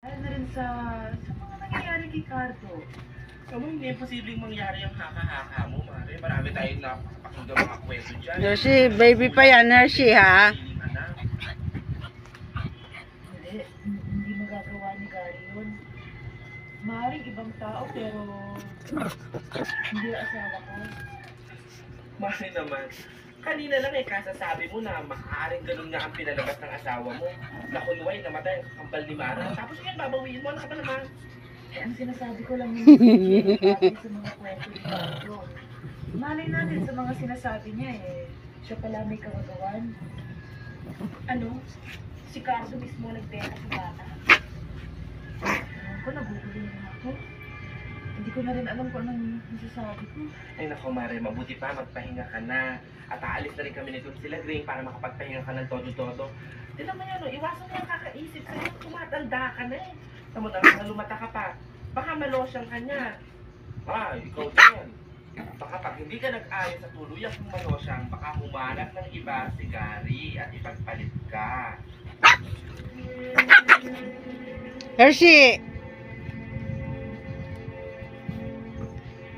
Dahil na rin sa mga nangyayari kay Cardo. Kamu hindi posibleng mangyari ang haka-haka mo, Mare. Marami tayong napakinggan mga kwento dyan. Hershey, baby pa yan, Hershey, ha? Hindi magagawa ni Gary yun. Maaaring ibang tao pero hindi asawa ko. Mare naman. Kanina lang kasasabi mo na maaaring ganun nga ang pinalabas ng asawa mo. Nakunway, namatay ang kakambal ni Mara. Tapos ngayon babawiin mo, ano ka ba naman? Eh, ang sinasabi ko lang yun sa mga kwento ni Cardo. Malay natin sa mga sinasabi niya siya pala may kagagawan. Ano? Si Cardo mismo nagbenta sa bata. Ewan ko, nagugulo na ako. Hindi ko na rin alam kung anong masasabi ko. Ay nako, Mare, mabuti pa, magpahinga ka na. At aalis na rin kami nito sila Green para makapagpahinga ka ng todo-todo. Tignan mo yan, iwasan mo yung kakaisip sa'yo. Tumatanda ka na eh. Tamo na lumata ka pa. Baka malosyan ka niya. Ikaw din. Baka pag hindi ka nag-ayos sa tuluyang kung malosyang, baka humanap ng iba si Gary at ipagpalit ka. Hershey!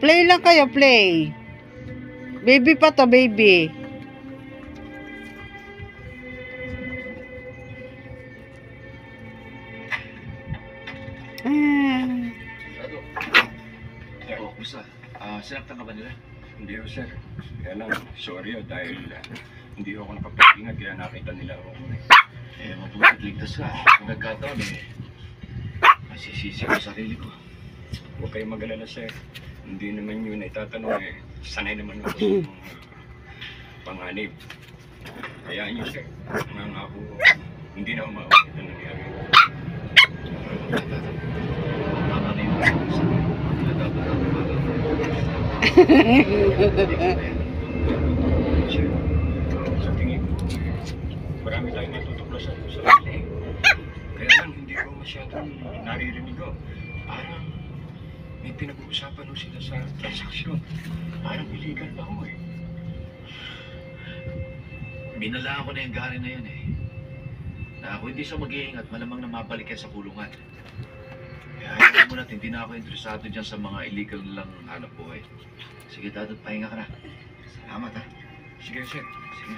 Play lang kayo, play. Baby pa to, baby. Ado. Oo, kumusta? Sinaktan ka ba nila? Hindi ho, sir. Kaya lang, sorry ho, dahil hindi ako nakapag-ingat kaya nakita nila ako. Mabutit ligtas ka. Kung nagkataon masisisi ko sa sarili ko. Huwag kayong mag-alala, sir. Hindi naman yun na itatanong sanay naman ako sa mga panganib. Hayaan niyo, sir. Nangako, hindi na umawag ito nangyari. Tama na yung Sir, sa tingin ko, marami tayong natutuklasan sa lahat. Kaya lang, hindi ko masyadong naririnig ko. Parang may pinag-uusapan ho sila sa transaksyon. Parang illegal pa ho eh. Binalaan ko na yung Gary na yun na ako hindi siya mag-iingat, malamang na mabalik yan sa kulungan. Kaya ayaw mo natin, hindi na ako interesado dyan sa mga illegal lang hanap buhay. Sige, Dad, pahinga ka na. Salamat, ha. Sige, sir. Sige.